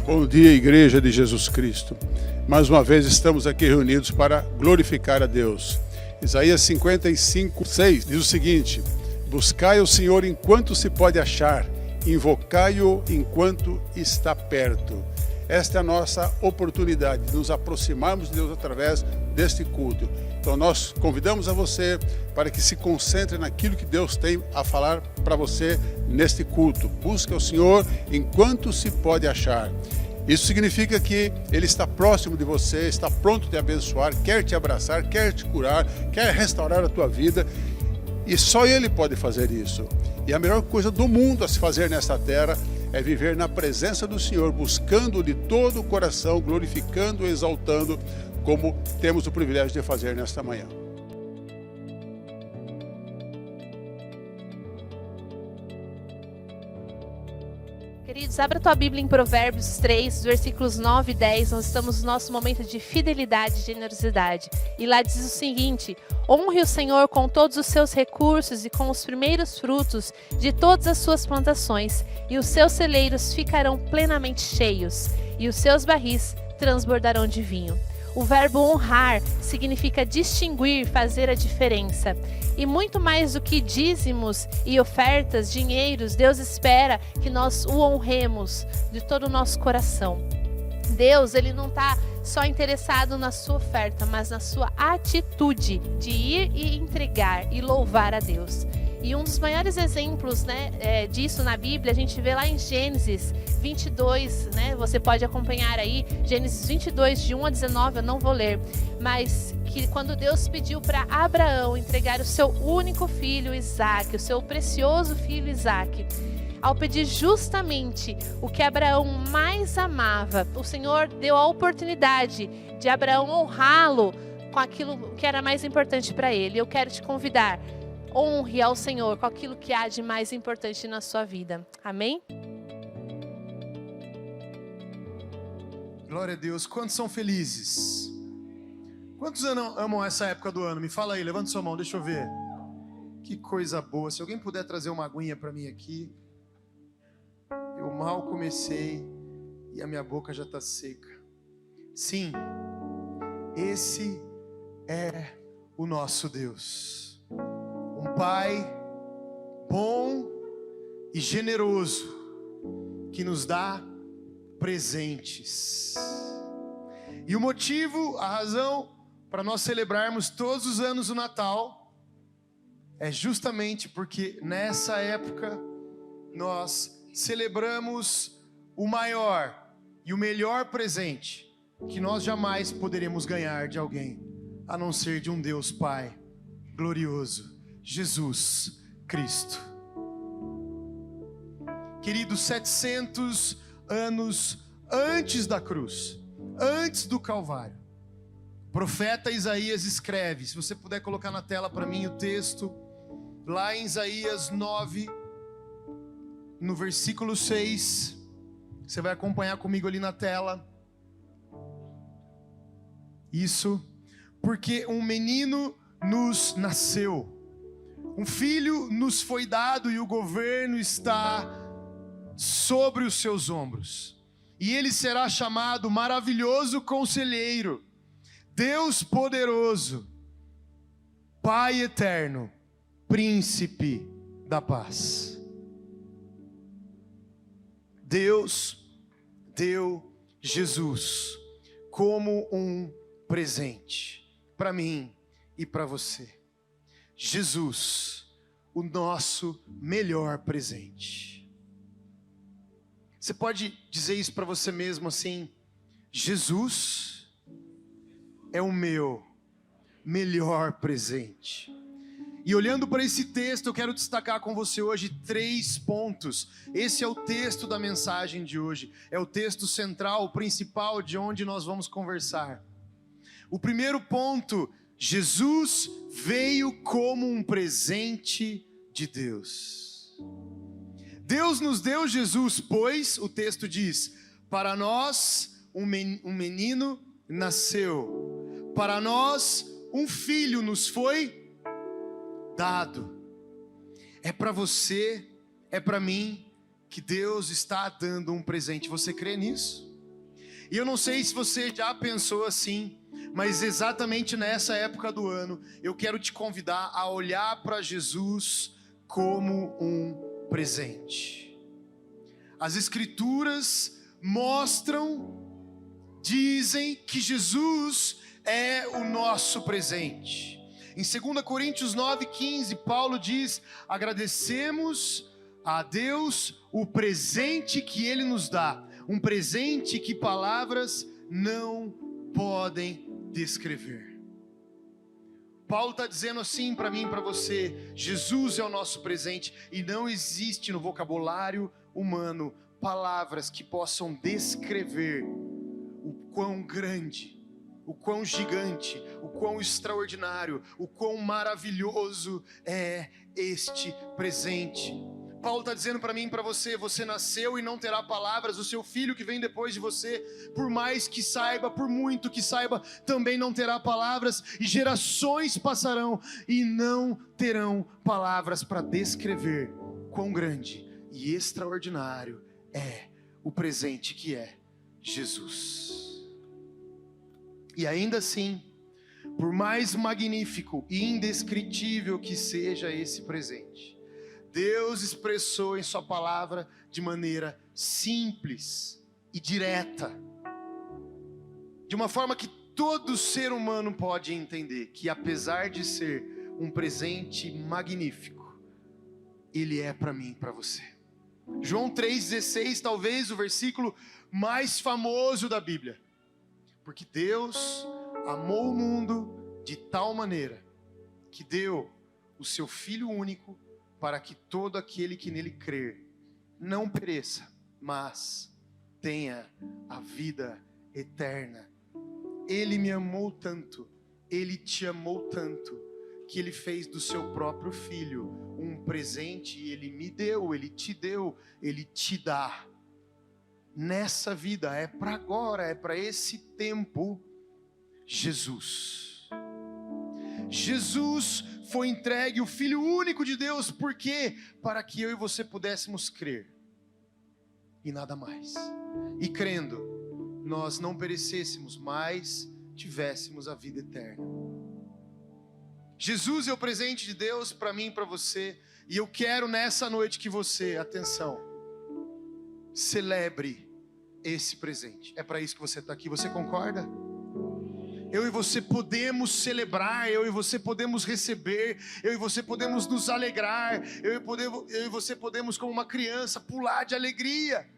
Bom dia, Igreja de Jesus Cristo. Mais uma vez estamos aqui reunidos para glorificar a Deus. Isaías 55:6 diz o seguinte: buscai o Senhor enquanto se pode achar, invocai-o enquanto está perto. Esta é a nossa oportunidade de nos aproximarmos de Deus através deste culto. Então nós convidamos a você para que se concentre naquilo que Deus tem a falar para você neste culto. Busque o Senhor enquanto se pode achar. Isso significa que Ele está próximo de você, está pronto a te abençoar, quer te abraçar, quer te curar, quer restaurar a tua vida. E só Ele pode fazer isso. E a melhor coisa do mundo a se fazer nesta terra é viver na presença do Senhor, buscando de todo o coração, glorificando e exaltando, como temos o privilégio de fazer nesta manhã. Queridos, abra tua Bíblia em Provérbios 3, versículos 9 e 10. Nós estamos no nosso momento de fidelidade e generosidade. E lá diz o seguinte: honre o Senhor com todos os seus recursos e com os primeiros frutos de todas as suas plantações, e os seus celeiros ficarão plenamente cheios, e os seus barris transbordarão de vinho. O verbo honrar significa distinguir, fazer a diferença. E muito mais do que dízimos e ofertas, dinheiros, Deus espera que nós o honremos de todo o nosso coração. Deus, Ele não está só interessado na sua oferta, mas na sua atitude de ir e entregar e louvar a Deus. E um dos maiores exemplos, disso na Bíblia, a gente vê lá em Gênesis 22, você pode acompanhar aí, Gênesis 22, de 1 a 19, eu não vou ler, mas que quando Deus pediu para Abraão entregar o seu único filho Isaque, o seu precioso filho Isaque, ao pedir justamente o que Abraão mais amava, o Senhor deu a oportunidade de Abraão honrá-lo com aquilo que era mais importante para ele. Eu quero te convidar, honre ao Senhor com aquilo que há de mais importante na sua vida. Amém? Glória a Deus. Quantos são felizes? Quantos amam essa época do ano? Me fala aí, levanta sua mão, deixa eu ver. Que coisa boa. Se alguém puder trazer uma aguinha para mim aqui. Eu mal comecei e a minha boca já está seca. Sim, esse é o nosso Deus. Um Pai bom e generoso que nos dá presentes. E o motivo, a razão para nós celebrarmos todos os anos o Natal é justamente porque nessa época nós celebramos o maior e o melhor presente que nós jamais poderemos ganhar de alguém, a não ser de um Deus Pai glorioso, Jesus Cristo. Queridos, 700 anos antes da cruz, antes do Calvário, o profeta Isaías escreve, se você puder colocar na tela para mim o texto, lá em Isaías 9, no versículo 6, você vai acompanhar comigo ali na tela. Isso, porque um menino nos nasceu, um filho nos foi dado e o governo está sobre os seus ombros. E ele será chamado Maravilhoso Conselheiro, Deus Poderoso, Pai Eterno, Príncipe da Paz. Deus deu Jesus como um presente para mim e para você. Jesus, o nosso melhor presente. Você pode dizer isso para você mesmo assim: Jesus é o meu melhor presente. E olhando para esse texto, eu quero destacar com você hoje 3 pontos. Esse é o texto da mensagem de hoje. É o texto central, o principal, de onde nós vamos conversar. O primeiro ponto: Jesus veio como um presente de Deus. Deus nos deu Jesus, pois, o texto diz, para nós um menino nasceu, para nós um filho nos foi dado. É para você, é para mim, que Deus está dando um presente. Você crê nisso? E eu não sei se você já pensou assim, mas exatamente nessa época do ano, eu quero te convidar a olhar para Jesus como um presente. As Escrituras mostram, dizem que Jesus é o nosso presente. Em 2 Coríntios 9,15, Paulo diz: agradecemos a Deus o presente que Ele nos dá, um presente que palavras não podem descrever. Paulo está dizendo assim para mim e para você: Jesus é o nosso presente, e não existe no vocabulário humano palavras que possam descrever o quão grande, o quão gigante, o quão extraordinário, o quão maravilhoso é este presente. Paulo está dizendo para mim e para você: você nasceu e não terá palavras, o seu filho que vem depois de você, por mais que saiba, por muito que saiba, também não terá palavras, e gerações passarão e não terão palavras para descrever quão grande e extraordinário é o presente que é Jesus. E ainda assim, por mais magnífico e indescritível que seja esse presente, Deus expressou em sua palavra de maneira simples e direta, de uma forma que todo ser humano pode entender, que apesar de ser um presente magnífico, ele é para mim e para você. João 3,16, talvez o versículo mais famoso da Bíblia. Porque Deus amou o mundo de tal maneira que deu o seu Filho único, para que todo aquele que nele crer não pereça, mas tenha a vida eterna. Ele me amou tanto, Ele te amou tanto, que Ele fez do seu próprio Filho um presente, e Ele me deu, Ele te deu, Ele te dá. Nessa vida, é para agora, é para esse tempo, Jesus. Jesus foi entregue, o Filho único de Deus, por quê? Para que eu e você pudéssemos crer, e nada mais. E crendo, nós não perecêssemos, mas tivéssemos a vida eterna. Jesus é o presente de Deus para mim e para você, e eu quero nessa noite que você, atenção, celebre esse presente. É para isso que você está aqui, você concorda? Eu e você podemos celebrar, eu e você podemos receber, eu e você podemos nos alegrar, eu e você podemos, como uma criança, pular de alegria,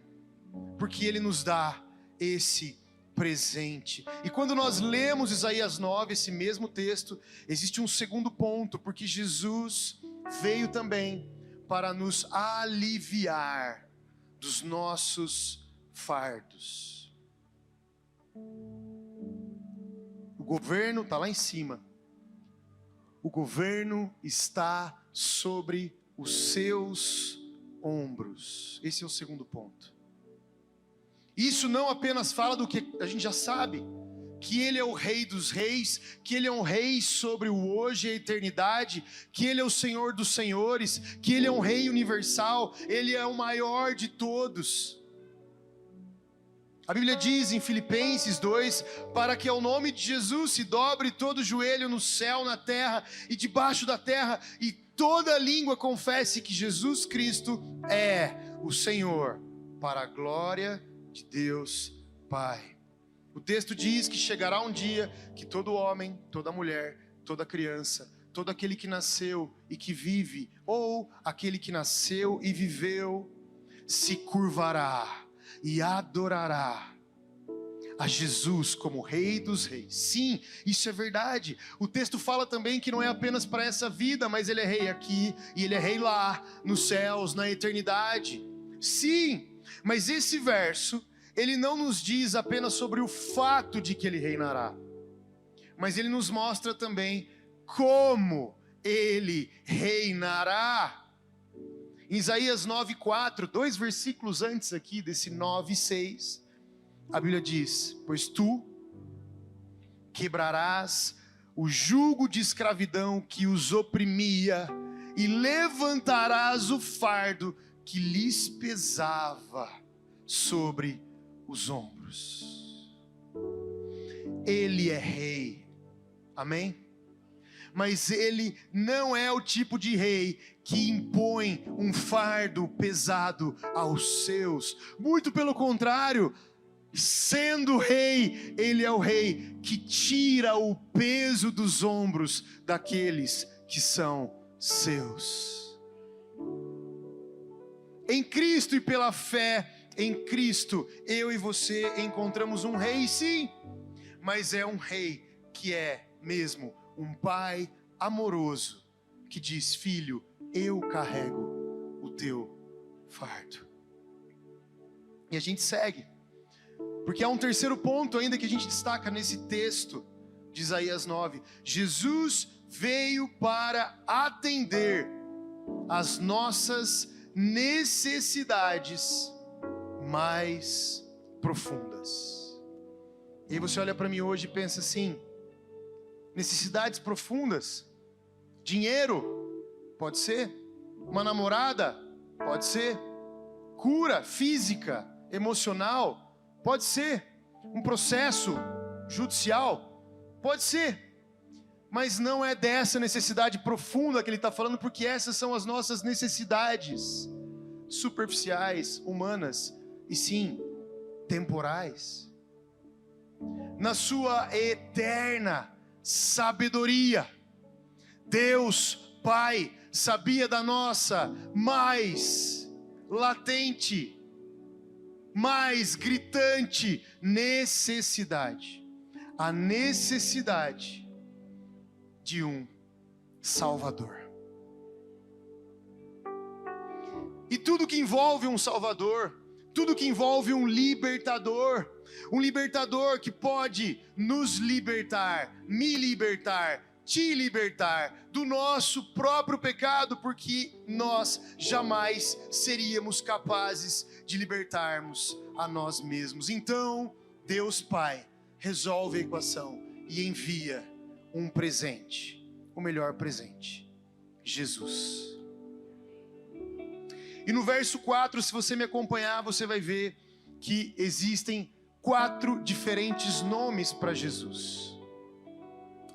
porque Ele nos dá esse presente. E quando nós lemos Isaías 9, esse mesmo texto, existe um segundo ponto, porque Jesus veio também para nos aliviar dos nossos fardos. O governo está lá em cima. O governo está sobre os seus ombros. Esse é o segundo ponto. Isso não apenas fala do que a gente já sabe, que Ele é o Rei dos Reis, que Ele é um Rei sobre o hoje e a eternidade, que Ele é o Senhor dos Senhores, que Ele é um Rei universal, Ele é o maior de todos. A Bíblia diz em Filipenses 2, para que ao nome de Jesus se dobre todo joelho no céu, na terra e debaixo da terra, e toda língua confesse que Jesus Cristo é o Senhor, para a glória de Deus Pai. O texto diz que chegará um dia que todo homem, toda mulher, toda criança, todo aquele que nasceu e que vive, ou aquele que nasceu e viveu, se curvará e adorará a Jesus como Rei dos Reis. Sim, isso é verdade. O texto fala também que não é apenas para essa vida, mas Ele é Rei aqui e Ele é Rei lá, nos céus, na eternidade. Sim, mas esse verso, ele não nos diz apenas sobre o fato de que Ele reinará, mas Ele nos mostra também como Ele reinará. Em Isaías 9:4, 2 versículos antes aqui desse 9:6, a Bíblia diz: pois tu quebrarás o jugo de escravidão que os oprimia e levantarás o fardo que lhes pesava sobre os ombros. Ele é Rei, amém? Mas Ele não é o tipo de Rei que impõe um fardo pesado aos seus. Muito pelo contrário, sendo Rei, Ele é o Rei que tira o peso dos ombros daqueles que são seus. Em Cristo e pela fé em Cristo, eu e você encontramos um Rei, sim, mas é um Rei que é mesmo um Pai amoroso, que diz: filho, eu carrego o teu fardo. E a gente segue, porque há um terceiro ponto ainda que a gente destaca nesse texto de Isaías 9. Jesus veio para atender as nossas necessidades mais profundas. E aí você olha para mim hoje e pensa assim: necessidades profundas? Dinheiro? Pode ser. Uma namorada? Pode ser. Cura física, emocional? Pode ser. Um processo judicial? Pode ser. Mas não é dessa necessidade profunda que ele está falando, porque essas são as nossas necessidades superficiais, humanas, e sim, temporais. Na sua eterna sabedoria, Deus Pai sabia da nossa mais latente, mais gritante necessidade, a necessidade de um Salvador. E tudo que envolve um Salvador, tudo que envolve um libertador que pode nos libertar, me libertar, te libertar do nosso próprio pecado, porque nós jamais seríamos capazes de libertarmos a nós mesmos. Então, Deus Pai resolve a equação e envia um presente, o melhor presente: Jesus. E no verso 4, se você me acompanhar, você vai ver que existem 4 diferentes nomes para Jesus: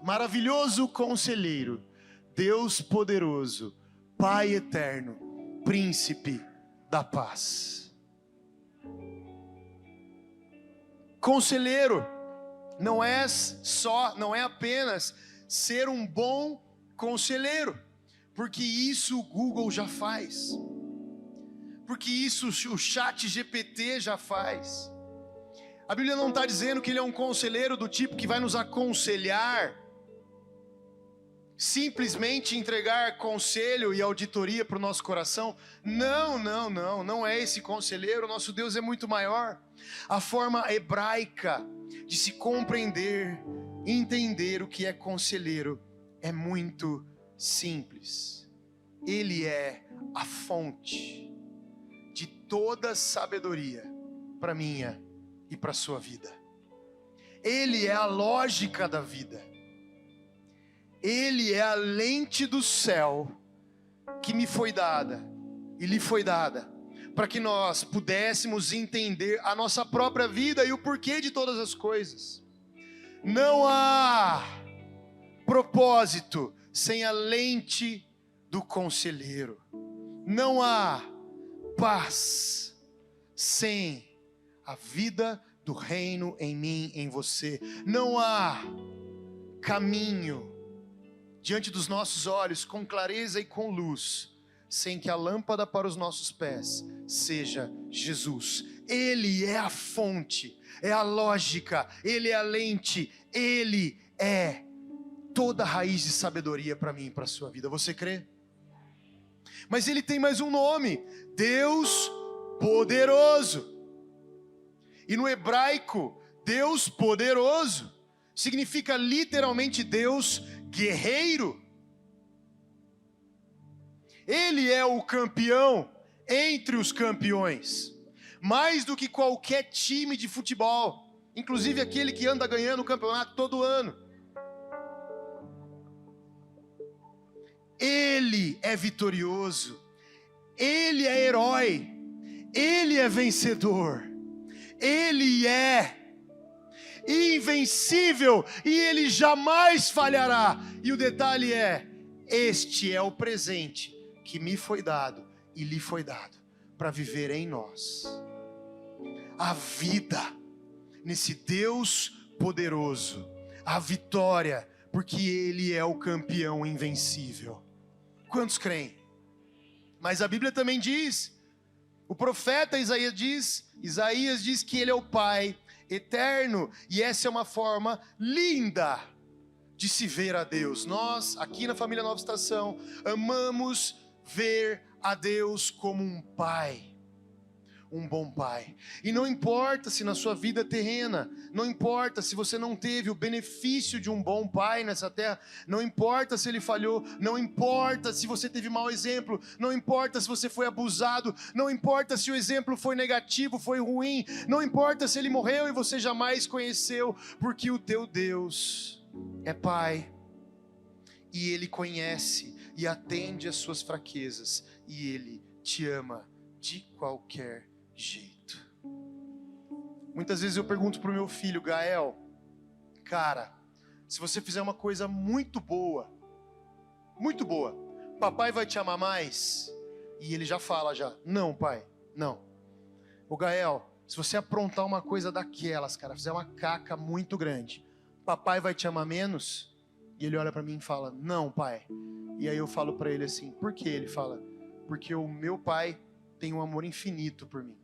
Maravilhoso Conselheiro, Deus Poderoso, Pai Eterno, Príncipe da Paz. Conselheiro não é apenas ser um bom conselheiro, porque isso o Google já faz, porque isso o ChatGPT já faz. A Bíblia não está dizendo que Ele é um conselheiro do tipo que vai nos aconselhar, simplesmente entregar conselho e auditoria para o nosso coração. Não é esse conselheiro. Nosso Deus é muito maior. A forma hebraica de se compreender, entender o que é conselheiro é muito simples. Ele é a fonte de toda sabedoria para minha e para a sua vida. Ele é a lógica da vida. Ele é a lente do céu que me foi dada e lhe foi dada, para que nós pudéssemos entender a nossa própria vida e o porquê de todas as coisas. Não há propósito sem a lente do conselheiro. Não há paz sem a vida do reino em mim, em você. Não há caminho diante dos nossos olhos com clareza e com luz, sem que a lâmpada para os nossos pés seja Jesus. Ele é a fonte, é a lógica, Ele é a lente, Ele é toda a raiz de sabedoria para mim e para a sua vida. Você crê? Mas Ele tem mais um nome: Deus poderoso. E no hebraico, Deus poderoso significa literalmente Deus guerreiro. Ele é o campeão entre os campeões, mais do que qualquer time de futebol, inclusive aquele que anda ganhando o campeonato todo ano. Ele é vitorioso, Ele é herói, Ele é vencedor, Ele é invencível e Ele jamais falhará. E o detalhe é: este é o presente que me foi dado e lhe foi dado para viver em nós a vida nesse Deus poderoso, a vitória, porque Ele é o campeão invencível. Quantos creem? Mas a Bíblia também diz, o profeta Isaías diz que Ele é o Pai eterno, e essa é uma forma linda de se ver a Deus. Nós, aqui na família Nova Estação, amamos ver a Deus como um pai, um bom pai. E não importa se na sua vida terrena, não importa se você não teve o benefício de um bom pai nessa terra, não importa se ele falhou, não importa se você teve mau exemplo, não importa se você foi abusado, não importa se o exemplo foi negativo, foi ruim, não importa se ele morreu e você jamais conheceu, porque o teu Deus é pai, e Ele conhece e atende às suas fraquezas, e Ele te ama de qualquer jeito. Muitas vezes eu pergunto para o meu filho, Gael, cara, se você fizer uma coisa muito boa, papai vai te amar mais? E ele já fala não, pai, não. Ô Gael, se você aprontar uma coisa daquelas, cara, fizer uma caca muito grande, papai vai te amar menos? E ele olha para mim e fala, não, pai. E aí eu falo para ele assim, por quê? Ele fala, porque o meu pai tem um amor infinito por mim.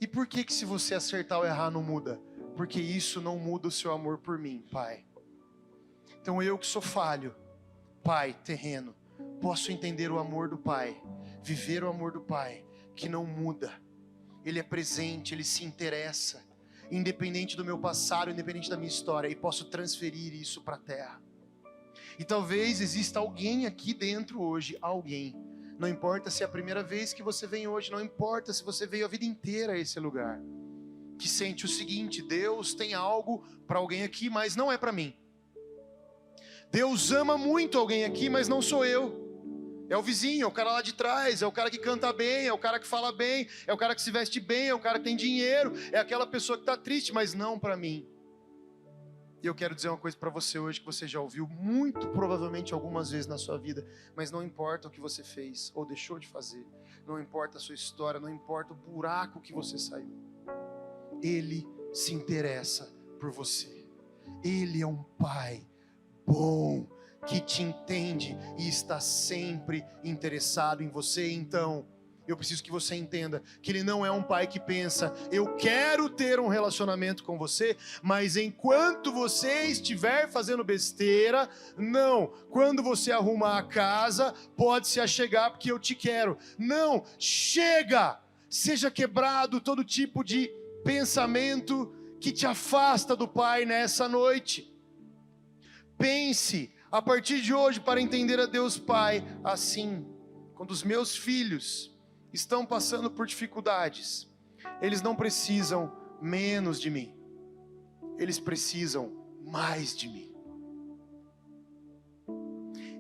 E por que se você acertar ou errar não muda? Porque isso não muda o seu amor por mim, pai. Então eu que sou falho, pai terreno, posso entender o amor do pai, viver o amor do pai, que não muda. Ele é presente, ele se interessa, independente do meu passado, independente da minha história, e posso transferir isso para a terra. E talvez exista alguém aqui dentro hoje, alguém. Não importa se é a primeira vez que você vem hoje, não importa se você veio a vida inteira a esse lugar, que sente o seguinte: Deus tem algo para alguém aqui, mas não é para mim. Deus ama muito alguém aqui, mas não sou eu. É o vizinho, é o cara lá de trás, é o cara que canta bem, é o cara que fala bem, é o cara que se veste bem, é o cara que tem dinheiro, é aquela pessoa que está triste, mas não para mim. E eu quero dizer uma coisa para você hoje que você já ouviu muito provavelmente algumas vezes na sua vida, mas não importa o que você fez ou deixou de fazer, não importa a sua história, não importa o buraco que você saiu, Ele se interessa por você. Ele é um pai bom, que te entende e está sempre interessado em você. Então, Eu preciso que você entenda que Ele não é um pai que pensa, eu quero ter um relacionamento com você, mas enquanto você estiver fazendo besteira, não. Quando você arrumar a casa, pode se achegar porque eu te quero. Não, chega! Seja quebrado todo tipo de pensamento que te afasta do Pai nessa noite. Pense, a partir de hoje, para entender a Deus Pai, assim, quando os meus filhos estão passando por dificuldades, eles não precisam menos de mim, eles precisam mais de mim.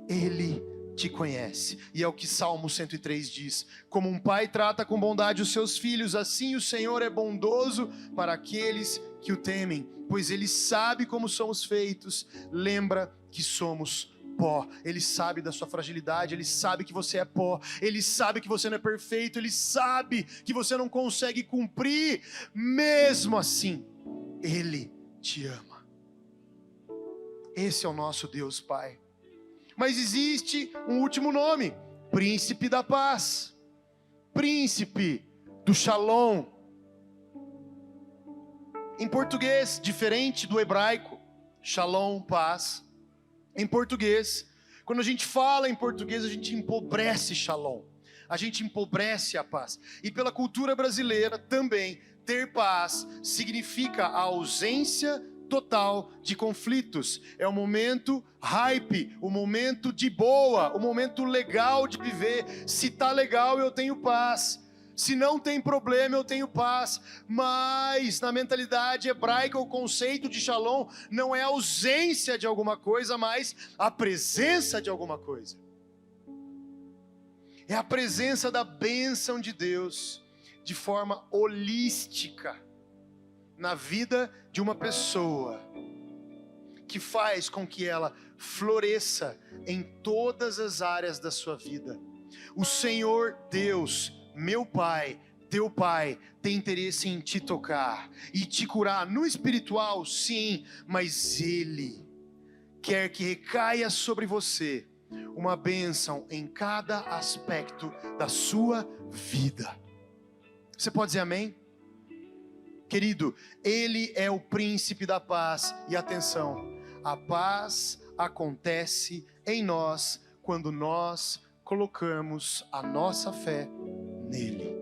Ele te conhece, e é o que Salmo 103 diz: como um pai trata com bondade os seus filhos, assim o Senhor é bondoso para aqueles que o temem, pois Ele sabe como somos feitos, lembra que somos pó. Ele sabe da sua fragilidade, Ele sabe que você é pó, Ele sabe que você não é perfeito, Ele sabe que você não consegue cumprir, mesmo assim, Ele te ama. Esse é o nosso Deus Pai. Mas existe um último nome: Príncipe da Paz, Príncipe do Shalom. Em português, diferente do hebraico, Shalom, paz. Em português, quando a gente fala em português, a gente empobrece Shalom, a gente empobrece a paz. E pela cultura brasileira também, ter paz significa a ausência total de conflitos. É o momento hype, o momento de boa, o momento legal de viver. Se tá legal, eu tenho paz. Se não tem problema, eu tenho paz. Mas na mentalidade hebraica, o conceito de Shalom não é a ausência de alguma coisa, mas a presença de alguma coisa. É a presença da bênção de Deus de forma holística na vida de uma pessoa, que faz com que ela floresça em todas as áreas da sua vida. O Senhor Deus, meu Pai, teu Pai, tem interesse em te tocar e te curar no espiritual, sim, mas Ele quer que recaia sobre você uma bênção em cada aspecto da sua vida. Você pode dizer amém? Querido, Ele é o príncipe da paz. E atenção, a paz acontece em nós quando nós colocamos a nossa fé nele.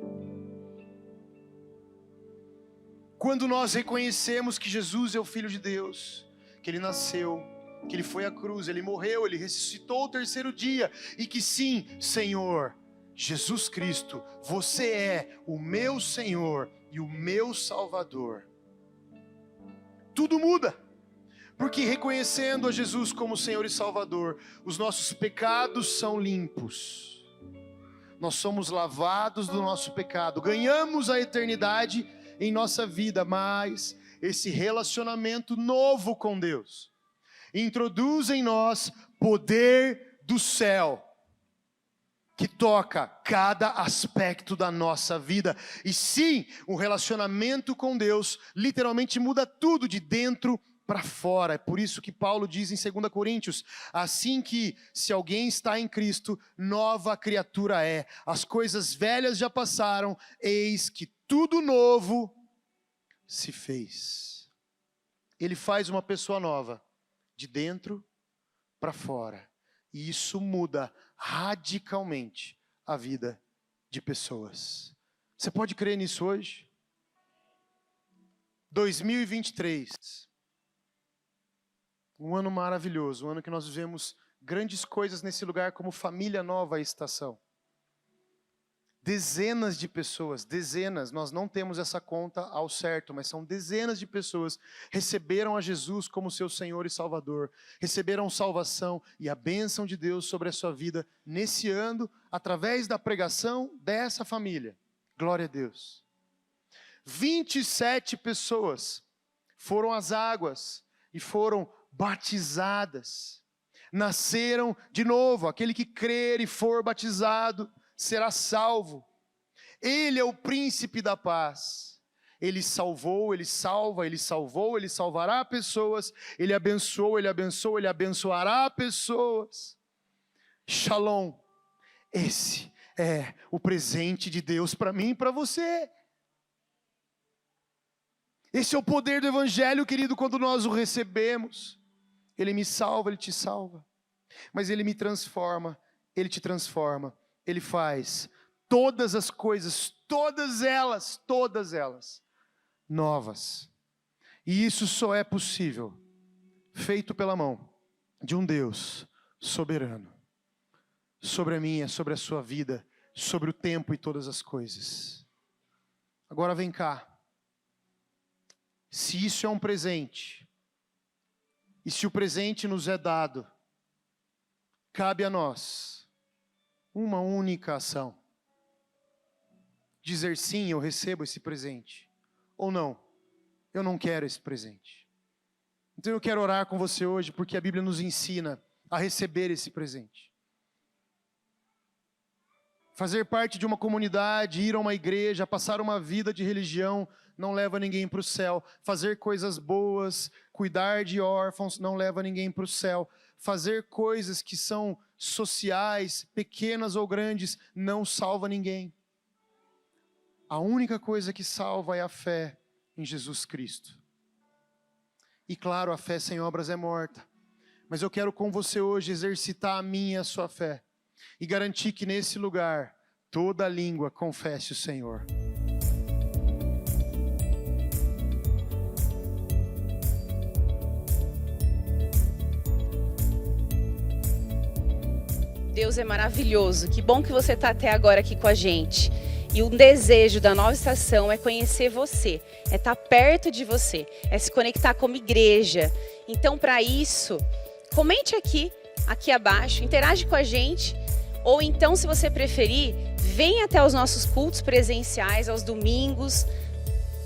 Quando nós reconhecemos que Jesus é o Filho de Deus, que Ele nasceu, que Ele foi à cruz, Ele morreu, Ele ressuscitou ao terceiro dia, e que sim, Senhor, Jesus Cristo, você é o meu Senhor e o meu Salvador. Tudo muda, porque reconhecendo a Jesus como Senhor e Salvador, os nossos pecados são limpos. Nós somos lavados do nosso pecado, ganhamos a eternidade em nossa vida, mas esse relacionamento novo com Deus introduz em nós poder do céu, que toca cada aspecto da nossa vida. E sim, o relacionamento com Deus literalmente muda tudo de dentro para fora. É por isso que Paulo diz em 2 Coríntios, assim que se alguém está em Cristo, nova criatura é. As coisas velhas já passaram, eis que tudo novo se fez. Ele faz uma pessoa nova, de dentro para fora. E isso muda radicalmente a vida de pessoas. Você pode crer nisso hoje? 2023. Um ano maravilhoso, um ano que nós vivemos grandes coisas nesse lugar como família Nova Estação. Dezenas de pessoas, dezenas, nós não temos essa conta ao certo, mas são dezenas de pessoas receberam a Jesus como seu Senhor e Salvador, receberam salvação e a bênção de Deus sobre a sua vida nesse ano, através da pregação dessa família. Glória a Deus. 27 pessoas foram às águas e foram batizadas, nasceram de novo. Aquele que crer e for batizado será salvo. Ele é o príncipe da paz. Ele salvou, ele salva, ele salvou, ele salvará pessoas. Ele abençoou, ele abençoa, ele abençoará pessoas. Shalom. Esse é o presente de Deus para mim e para você. Esse é o poder do Evangelho, querido, quando nós o recebemos. Ele me salva, Ele te salva. Mas Ele me transforma, Ele te transforma. Ele faz todas as coisas, todas elas, novas. E isso só é possível, feito pela mão de um Deus soberano. Sobre a minha, sobre a sua vida, sobre o tempo e todas as coisas. Agora vem cá. Se isso é um presente, e se o presente nos é dado, cabe a nós uma única ação. Dizer sim, eu recebo esse presente. Ou não, eu não quero esse presente. Então eu quero orar com você hoje, porque a Bíblia nos ensina a receber esse presente. Fazer parte de uma comunidade, ir a uma igreja, passar uma vida de religião, não leva ninguém para o céu. Fazer coisas boas, cuidar de órfãos, não leva ninguém para o céu. Fazer coisas que são sociais, pequenas ou grandes, não salva ninguém. A única coisa que salva é a fé em Jesus Cristo. E claro, a fé sem obras é morta. Mas eu quero com você hoje exercitar a minha e a sua fé. E garantir que nesse lugar, toda língua confesse o Senhor. Deus é maravilhoso, que bom que você está até agora aqui com a gente. E o desejo da Nova Estação é conhecer você, é estar perto de você, é se conectar como igreja. Então, para isso, comente aqui abaixo, interage com a gente. Ou então, se você preferir, venha até os nossos cultos presenciais aos domingos,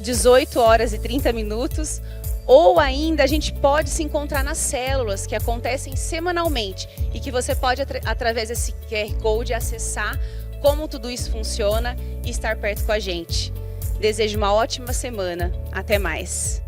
18h30. Ou ainda, a gente pode se encontrar nas células que acontecem semanalmente e que você pode, através desse QR Code, acessar como tudo isso funciona e estar perto com a gente. Desejo uma ótima semana. Até mais.